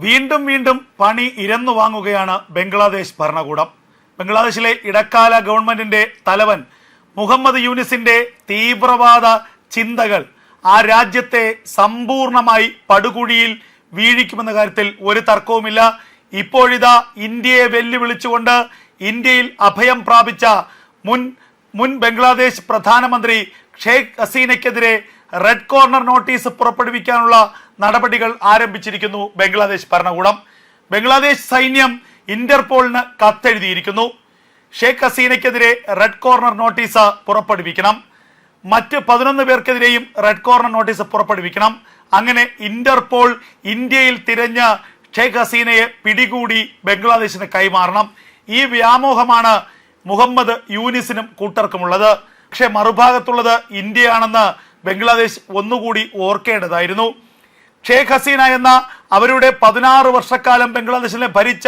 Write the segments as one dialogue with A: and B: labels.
A: വീണ്ടും വീണ്ടും പണി ഇരന്നു വാങ്ങുകയാണ് ബംഗ്ലാദേശ് ഭരണകൂടം. ബംഗ്ലാദേശിലെ ഇടക്കാല ഗവൺമെന്റിന്റെ തലവൻ മുഹമ്മദ് യൂനിസിന്റെ തീവ്രവാദ ചിന്തകൾ ആ രാജ്യത്തെ സമ്പൂർണമായി പടുകുഴിയിൽ വീഴിക്കുമെന്ന കാര്യത്തിൽ ഒരു തർക്കവുമില്ല. ഇപ്പോഴിതാ ഇന്ത്യയെ വെല്ലുവിളിച്ചുകൊണ്ട് ഇന്ത്യയിൽ അഭയം പ്രാപിച്ച മുൻ ബംഗ്ലാദേശ് പ്രധാനമന്ത്രി ഷെയ്ഖ് ഹസീനയ്ക്കെതിരെ റെഡ് കോർണർ നോട്ടീസ് പുറപ്പെടുവിക്കാനുള്ള നടപടികൾ ആരംഭിച്ചിരിക്കുന്നു ബംഗ്ലാദേശ് ഭരണകൂടം. ബംഗ്ലാദേശ് സൈന്യം ഇന്റർപോളിന് കത്തെഴുതിയിരിക്കുന്നു. ഷെയ്ഖ് ഹസീനയ്ക്കെതിരെ റെഡ് കോർണർ നോട്ടീസ് പുറപ്പെടുവിക്കണം. മറ്റ് 11 പേർക്കെതിരെയും റെഡ് കോർണർ നോട്ടീസ് പുറപ്പെടുവിക്കണം. അങ്ങനെ ഇന്റർപോൾ ഇന്ത്യയിൽ തിരഞ്ഞ് ഷെയ്ഖ് ഹസീനയെ പിടികൂടി ബംഗ്ലാദേശിന് കൈമാറണം. ഈ വ്യാമോഹമാണ് മുഹമ്മദ് യൂനിസിനും കൂട്ടർക്കുമുള്ളത്. പക്ഷെ മറുഭാഗത്തുള്ളത് ഇന്ത്യയാണെന്ന് ബംഗ്ലാദേശ് ഒന്നുകൂടി ഓർക്കേണ്ടതായിരുന്നു. ഷെയ്ഖ് ഹസീന എന്ന അവരുടെ 16 വർഷക്കാലം ബംഗ്ലാദേശിനെ ഭരിച്ച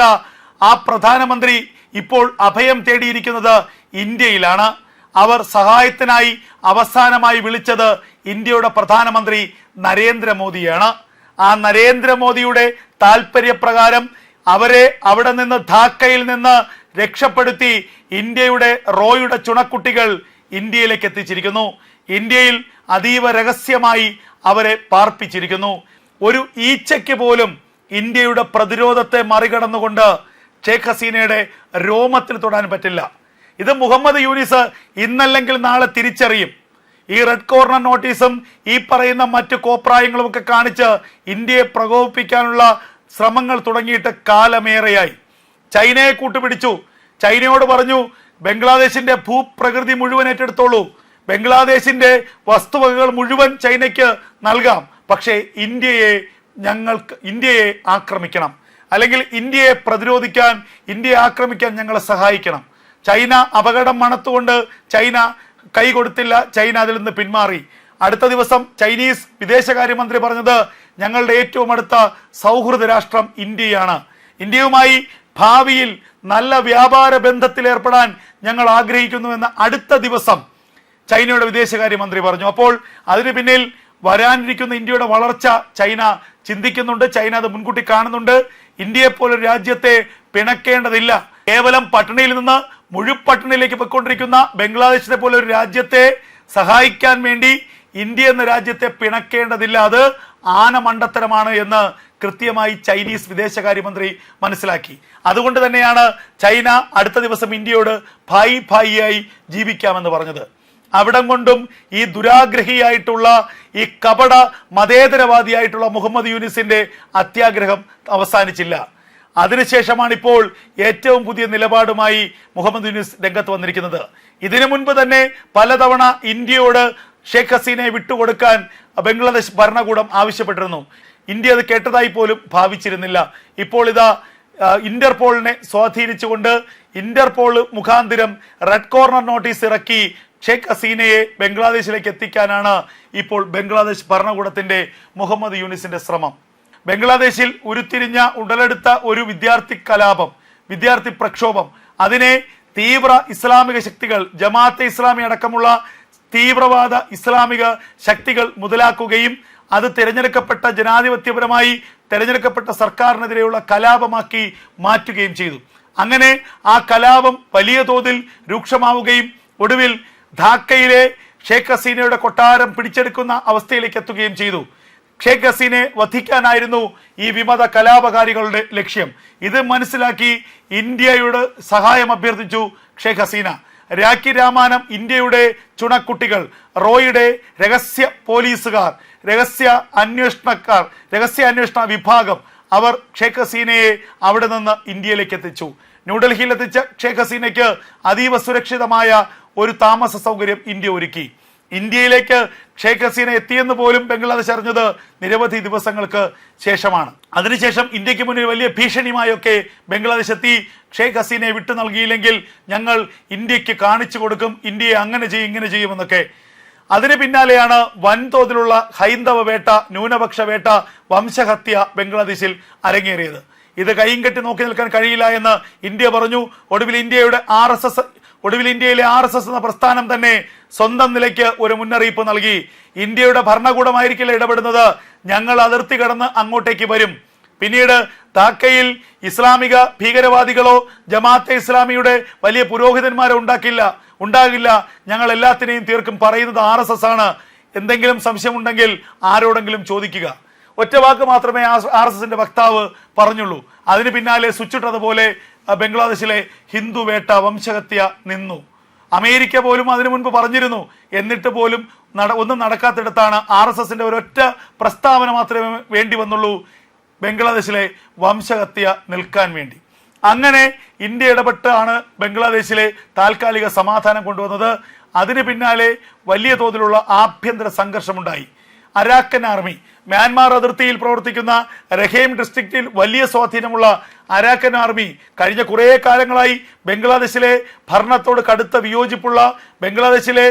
A: ആ പ്രധാനമന്ത്രി ഇപ്പോൾ അഭയം തേടിയിരിക്കുന്നത് ഇന്ത്യയിലാണ്. അവർ സഹായത്തിനായി അവസാനമായി വിളിച്ചത് ഇന്ത്യയുടെ പ്രധാനമന്ത്രി നരേന്ദ്രമോദിയാണ്. ആ നരേന്ദ്രമോദിയുടെ താല്പര്യപ്രകാരം അവരെ അവിടെ നിന്ന് ധാക്കയിൽ നിന്ന് രക്ഷപ്പെടുത്തി ഇന്ത്യയുടെ റോയുടെ ചുണക്കുട്ടികൾ ഇന്ത്യയിലേക്ക് എത്തിച്ചിരിക്കുന്നു. ഇന്ത്യയിൽ അതീവ രഹസ്യമായി അവരെ പാർപ്പിച്ചിരിക്കുന്നു. ഒരു ഈച്ചയ്ക്ക് പോലും ഇന്ത്യയുടെ പ്രതിരോധത്തെ മറികടന്നുകൊണ്ട് ഷെയ്ഖ് ഹസീനയുടെ രോമത്തിൽ തൊടാൻ പറ്റില്ല. ഇത് മുഹമ്മദ് യൂനിസ് ഇന്നല്ലെങ്കിൽ നാളെ തിരിച്ചറിയും. ഈ റെഡ് കോർണർ നോട്ടീസും ഈ പറയുന്ന മറ്റു കോപ്രായങ്ങളും ഒക്കെ കാണിച്ച് ഇന്ത്യയെ പ്രകോപിപ്പിക്കാനുള്ള ശ്രമങ്ങൾ തുടങ്ങിയിട്ട് കാലമേറെയായി. ചൈനയെ കൂട്ടുപിടിച്ചു. ചൈനയോട് പറഞ്ഞു, ബംഗ്ലാദേശിന്റെ ഭൂപ്രകൃതി മുഴുവൻ ഏറ്റെടുത്തോളൂ, ബംഗ്ലാദേശിന്റെ വസ്തുവകകൾ മുഴുവൻ ചൈനയ്ക്ക് നൽകാം, പക്ഷേ ഇന്ത്യയെ ആക്രമിക്കണം, അല്ലെങ്കിൽ ഇന്ത്യയെ പ്രതിരോധിക്കാൻ, ഇന്ത്യയെ ആക്രമിക്കാൻ ഞങ്ങളെ സഹായിക്കണം. ചൈന അപകടം മണത്തുകൊണ്ട് ചൈന കൈ കൊടുത്തില്ല. ചൈന അതിൽ നിന്ന് പിന്മാറി. അടുത്ത ദിവസം ചൈനീസ് വിദേശകാര്യമന്ത്രി പറഞ്ഞത്, ഞങ്ങളുടെ ഏറ്റവും അടുത്ത സൗഹൃദ രാഷ്ട്രം ഇന്ത്യയാണ്, ഇന്ത്യയുമായി ഭാവിയിൽ നല്ല വ്യാപാര ബന്ധത്തിൽ ഏർപ്പെടാൻ ഞങ്ങൾ ആഗ്രഹിക്കുന്നുവെന്ന് അടുത്ത ദിവസം ചൈനയുടെ വിദേശകാര്യമന്ത്രി പറഞ്ഞു. അപ്പോൾ അതിന് പിന്നിൽ വരാനിരിക്കുന്ന ഇന്ത്യയുടെ വളർച്ച ചൈന ചിന്തിക്കുന്നുണ്ട്. ചൈന അത് മുൻകൂട്ടി കാണുന്നുണ്ട്. ഇന്ത്യയെപ്പോലൊരു രാജ്യത്തെ പിണക്കേണ്ടതില്ല. കേവലം പട്ടിണിയിൽ നിന്ന് മുഴുപട്ടിണിയിലേക്ക് പോയിക്കൊണ്ടിരിക്കുന്ന ബംഗ്ലാദേശിനെ പോലെ ഒരു രാജ്യത്തെ സഹായിക്കാൻ വേണ്ടി ഇന്ത്യ എന്ന രാജ്യത്തെ പിണക്കേണ്ടതില്ല. അത് ആനമണ്ടത്തരമാണ് എന്ന് കൃത്യമായി ചൈനീസ് വിദേശകാര്യമന്ത്രി മനസ്സിലാക്കി. അതുകൊണ്ട് തന്നെയാണ് ചൈന അടുത്ത ദിവസം ഇന്ത്യയോട് ഭായിയായി ജീവിക്കാമെന്ന് പറഞ്ഞത്. അവിടം കൊണ്ടും ഈ ദുരാഗ്രഹിയായിട്ടുള്ള ഈ കപട മതേതരവാദിയായിട്ടുള്ള മുഹമ്മദ് യൂനിസിന്റെ അത്യാഗ്രഹം അവസാനിച്ചില്ല. അതിനുശേഷമാണ് ഇപ്പോൾ ഏറ്റവും പുതിയ നിലപാടുമായി മുഹമ്മദ് യൂനിസ് രംഗത്ത് വന്നിരിക്കുന്നത്. ഇതിനു മുൻപ് തന്നെ പലതവണ ഇന്ത്യയോട് ഷെയ്ഖ് ഹസീനയെ വിട്ടുകൊടുക്കാൻ ബംഗ്ലാദേശ് ഭരണകൂടം ആവശ്യപ്പെട്ടിരുന്നു. ഇന്ത്യ അത് കേട്ടതായി പോലും ഭാവിച്ചിരുന്നില്ല. ഇപ്പോൾ ഇതാ ഇന്റർപോളിനെ സ്വാധീനിച്ചുകൊണ്ട് ഇന്റർപോൾ മുഖാന്തിരം റെഡ് കോർണർ നോട്ടീസ് ഇറക്കി ഷെയ്ഖ് ഹസീനയെ ബംഗ്ലാദേശിലേക്ക് എത്തിക്കാനാണ് ഇപ്പോൾ ബംഗ്ലാദേശ് ഭരണകൂടത്തിന്റെ മുഹമ്മദ് യൂനിസിന്റെ ശ്രമം. ബംഗ്ലാദേശിൽ ഉരുത്തിരിഞ്ഞ ഉടലെടുത്ത ഒരു വിദ്യാർത്ഥി കലാപം, വിദ്യാർത്ഥി പ്രക്ഷോഭം, അതിനെ തീവ്ര ഇസ്ലാമിക ശക്തികൾ, ജമാഅത്തെ ഇസ്ലാമി അടക്കമുള്ള തീവ്രവാദ ഇസ്ലാമിക ശക്തികൾ മുതലാക്കുകയും അത് തിരഞ്ഞെടുക്കപ്പെട്ട ജനാധിപത്യപരമായി തിരഞ്ഞെടുക്കപ്പെട്ട സർക്കാരിനെതിരെയുള്ള കലാപമാക്കി മാറ്റുകയും ചെയ്തു. അങ്ങനെ ആ കലാപം വലിയ തോതിൽ രൂക്ഷമാവുകയും ഒടുവിൽ ധാക്കയിലെ ഷെയ്ഖ് ഹസീനയുടെ കൊട്ടാരം പിടിച്ചെടുക്കുന്ന അവസ്ഥയിലേക്ക് എത്തുകയും ചെയ്തു. ഷെയ്ഖ് ഹസീനെ വധിക്കാനായിരുന്നു ഈ വിമത കലാപകാരികളുടെ ലക്ഷ്യം. ഇത് മനസ്സിലാക്കി ഇന്ത്യയുടെ സഹായം അഭ്യർത്ഥിച്ചു ഷെയ്ഖ് ഹസീന. രാഖി രാമാനം, ഇന്ത്യയുടെ ചുണക്കുട്ടികൾ, റോയുടെ രഹസ്യ പോലീസുകാർ, രഹസ്യ അന്വേഷണ വിഭാഗം, അവർ ഷെയ്ഖ് ഹസീനയെ അവിടെ നിന്ന് ഇന്ത്യയിലേക്ക് എത്തിച്ചു. ന്യൂഡൽഹിയിൽ എത്തിച്ച ഷെയ്ഖ് ഹസീനയ്ക്ക് അതീവ സുരക്ഷിതമായ ഒരു താമസ സൗകര്യം ഇന്ത്യ ഒരുക്കി. ഇന്ത്യയിലേക്ക് ഷെയ്ഖ് ഹസീന എത്തിയെന്ന് പോലും ബംഗ്ലാദേശ് അറിഞ്ഞത് നിരവധി ദിവസങ്ങൾക്ക് ശേഷമാണ്. അതിനുശേഷം ഇന്ത്യക്ക് മുന്നിൽ വലിയ ഭീഷണിയുമായൊക്കെ ബംഗ്ലാദേശ് എത്തി. ഷെയ്ഖ് ഹസീനയെ വിട്ടു നൽകിയില്ലെങ്കിൽ ഞങ്ങൾ ഇന്ത്യക്ക് കാണിച്ചു കൊടുക്കും, ഇന്ത്യയെ അങ്ങനെ ചെയ്യും ഇങ്ങനെ ചെയ്യുമെന്നൊക്കെ. അതിന് പിന്നാലെയാണ് വൻതോതിലുള്ള ഹൈന്ദവ വേട്ട, ന്യൂനപക്ഷ വേട്ട, വംശഹത്യ ബംഗ്ലാദേശിൽ അരങ്ങേറിയത്. ഇത് കൈയും കെട്ടി നോക്കി നിൽക്കാൻ കഴിയില്ല എന്ന് ഇന്ത്യ പറഞ്ഞു. ഒടുവിൽ ഇന്ത്യയിലെ RSS എന്ന പ്രസ്ഥാനം തന്നെ സ്വന്തം നിലയ്ക്ക് ഒരു മുന്നറിയിപ്പ് നൽകി. ഇന്ത്യയുടെ ഭരണകൂടമായിരിക്കില്ല ഇടപെടുന്നത്, ഞങ്ങൾ അതിർത്തി കടന്ന് അങ്ങോട്ടേക്ക് വരും. പിന്നീട് ധാക്കയിൽ ഇസ്ലാമിക ഭീകരവാദികളോ ജമാഅത്തെ ഇസ്ലാമിയുടെ വലിയ പുരോഹിതന്മാരോ ഉണ്ടാകില്ല. ഞങ്ങൾ എല്ലാത്തിനെയും തീർക്കും പറയുന്നത് RSS ആണ്. എന്തെങ്കിലും സംശയമുണ്ടെങ്കിൽ ആരോടെങ്കിലും ചോദിക്കുക. ഒറ്റ വാക്ക് മാത്രമേ RSSന്റെ വക്താവ് പറഞ്ഞുള്ളൂ. അതിന് പിന്നാലെ സ്വിച്ചിട്ടതുപോലെ ബംഗ്ലാദേശിലെ ഹിന്ദു വേട്ട, വംശഹത്യ നിന്നു. അമേരിക്ക പോലും അതിനു മുൻപ് പറഞ്ഞിരുന്നു. എന്നിട്ട് പോലും ഒന്നും നടക്കാത്തിടത്താണ് RSSന്റെ ഒരൊറ്റ പ്രസ്താവന മാത്രമേ വേണ്ടി വന്നുള്ളൂ ബംഗ്ലാദേശിലെ വംശഹത്യ നിൽക്കാൻ വേണ്ടി. അങ്ങനെ ഇന്ത്യ ഇടപെട്ടാണ് ബംഗ്ലാദേശിലെ താൽക്കാലിക സമാധാനം കൊണ്ടുവന്നത്. അതിന് പിന്നാലെ വലിയ തോതിലുള്ള ആഭ്യന്തര സംഘർഷമുണ്ടായി. അരാക്കൻ ആർമി, മ്യാൻമാർ അതിർത്തിയിൽ പ്രവർത്തിക്കുന്ന രഖൈൻ ഡിസ്ട്രിക്റ്റിൽ വലിയ സ്വാധീനമുള്ള അരാക്കൻ ആർമി കഴിഞ്ഞ കുറേ കാലങ്ങളായി ബംഗ്ലാദേശിലെ ഭരണത്തോട് കടുത്ത വിയോജിപ്പുള്ള, ബംഗ്ലാദേശിലെ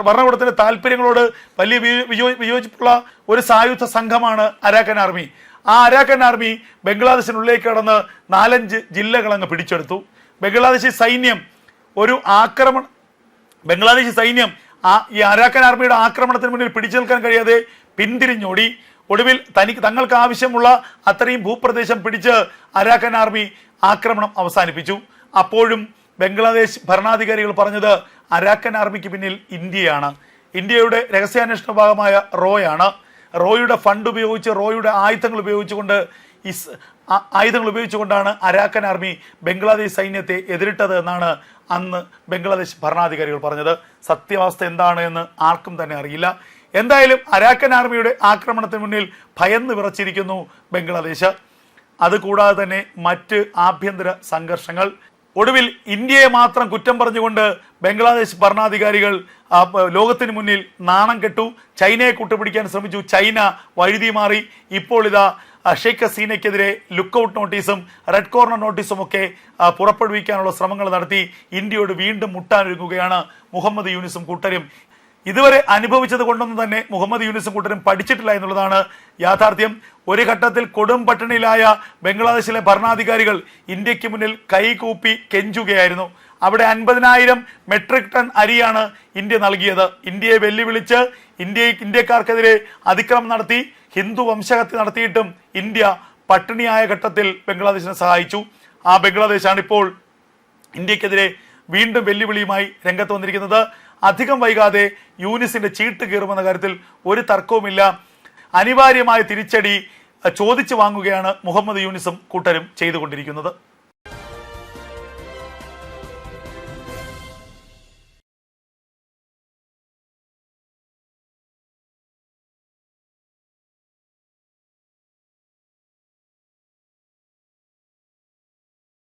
A: ഭരണകൂടത്തിന്റെ താല്പര്യങ്ങളോട് വലിയ വിയോജിപ്പുള്ള ഒരു സായുധ സംഘമാണ് അരാക്കൻ ആർമി. ആ അരാക്കൻ ആർമി ബംഗ്ലാദേശിനുള്ളിലേക്ക് കടന്ന് 4-5 ജില്ലകൾ അങ്ങ് പിടിച്ചെടുത്തു. ബംഗ്ലാദേശി സൈന്യം ഈ അരാക്കൻ ആർമിയുടെ ആക്രമണത്തിന് മുന്നിൽ പിടിച്ചു നിൽക്കാൻ കഴിയാതെ പിന്തിരിഞ്ഞോടി. ഒടുവിൽ തങ്ങൾക്ക് ആവശ്യമുള്ള അത്രയും ഭൂപ്രദേശം പിടിച്ച് അരാക്കൻ ആർമി ആക്രമണം അവസാനിപ്പിച്ചു. അപ്പോഴും ബംഗ്ലാദേശ് ഭരണാധികാരികൾ പറഞ്ഞത് അരാക്കൻ ആർമിക്ക് പിന്നിൽ ഇന്ത്യയാണ്. ഇന്ത്യയുടെ രഹസ്യാന്വേഷണ ഭാഗമായ റോയാണ്. റോയുടെ ഫണ്ട് ഉപയോഗിച്ച്, റോയുടെ ആയുധങ്ങൾ ഉപയോഗിച്ചുകൊണ്ടാണ് അരാക്കൻ ആർമി ബംഗ്ലാദേശ് സൈന്യത്തെ എതിരിട്ടത് എന്നാണ് അന്ന് ബംഗ്ലാദേശ് ഭരണാധികാരികൾ പറഞ്ഞത്. സത്യാവസ്ഥ എന്താണ് എന്ന് ആർക്കും തന്നെ അറിയില്ല. എന്തായാലും അരാക്കൻ ആർമിയുടെ ആക്രമണത്തിന് മുന്നിൽ ഭയന്ന് വിറച്ചിരിക്കുന്നു ബംഗ്ലാദേശ്. അതുകൂടാതെ തന്നെ മറ്റ് ആഭ്യന്തര സംഘർഷങ്ങൾ. ഒടുവിൽ ഇന്ത്യയെ മാത്രം കുറ്റം പറഞ്ഞുകൊണ്ട് ബംഗ്ലാദേശ് ഭരണാധികാരികൾ ലോകത്തിന് മുന്നിൽ നാണം കെട്ടു. ചൈനയെ കൂട്ടുപിടിക്കാൻ ശ്രമിച്ചു. ചൈന വഴുതി മാറി. ഇപ്പോൾ ഇതാ ഷെയ്ഖ് ഹസീനയ്ക്കെതിരെ ലുക്കൌട്ട് നോട്ടീസും റെഡ് കോർണർ നോട്ടീസും ഒക്കെ പുറപ്പെടുവിക്കാനുള്ള ശ്രമങ്ങൾ നടത്തി ഇന്ത്യയോട് വീണ്ടും മുട്ടാനൊരുങ്ങുകയാണ് മുഹമ്മദ് യൂനിസും കൂട്ടരും. ഇതുവരെ അനുഭവിച്ചത് കൊണ്ടൊന്നും തന്നെ മുഹമ്മദ് യൂനിസും കൂട്ടരും പഠിച്ചിട്ടില്ല എന്നുള്ളതാണ് യാഥാർത്ഥ്യം. ഒരു ഘട്ടത്തിൽ കൊടും പട്ടിണിയിലായ ബംഗ്ലാദേശിലെ ഭരണാധികാരികൾ ഇന്ത്യക്ക് മുന്നിൽ കൈകൂപ്പി കെഞ്ചുകയായിരുന്നു. അവിടെ 50,000 മെട്രിക് ടൺ അരിയാണ് ഇന്ത്യ നൽകിയത്. ഇന്ത്യയെ വെല്ലുവിളിച്ച് ഇന്ത്യക്കാർക്കെതിരെ അതിക്രമം നടത്തി, ഹിന്ദു വംശഹത്യ നടത്തിയിട്ടും ഇന്ത്യ പട്ടിണിയായ ഘട്ടത്തിൽ ബംഗ്ലാദേശിനെ സഹായിച്ചു. ആ ബംഗ്ലാദേശാണ് ഇപ്പോൾ ഇന്ത്യക്കെതിരെ വീണ്ടും വെല്ലുവിളിയുമായി രംഗത്ത് വന്നിരിക്കുന്നത്. അധികം വൈകാതെ യൂനിസിന്റെ ചീട്ട് കീറുമെന്ന കാര്യത്തിൽ ഒരു തർക്കവുമില്ല. അനിവാര്യമായ തിരിച്ചടി ചോദിച്ചു വാങ്ങുകയാണ് മുഹമ്മദ് യൂനിസും കൂട്ടരും ചെയ്തുകൊണ്ടിരിക്കുന്നത്.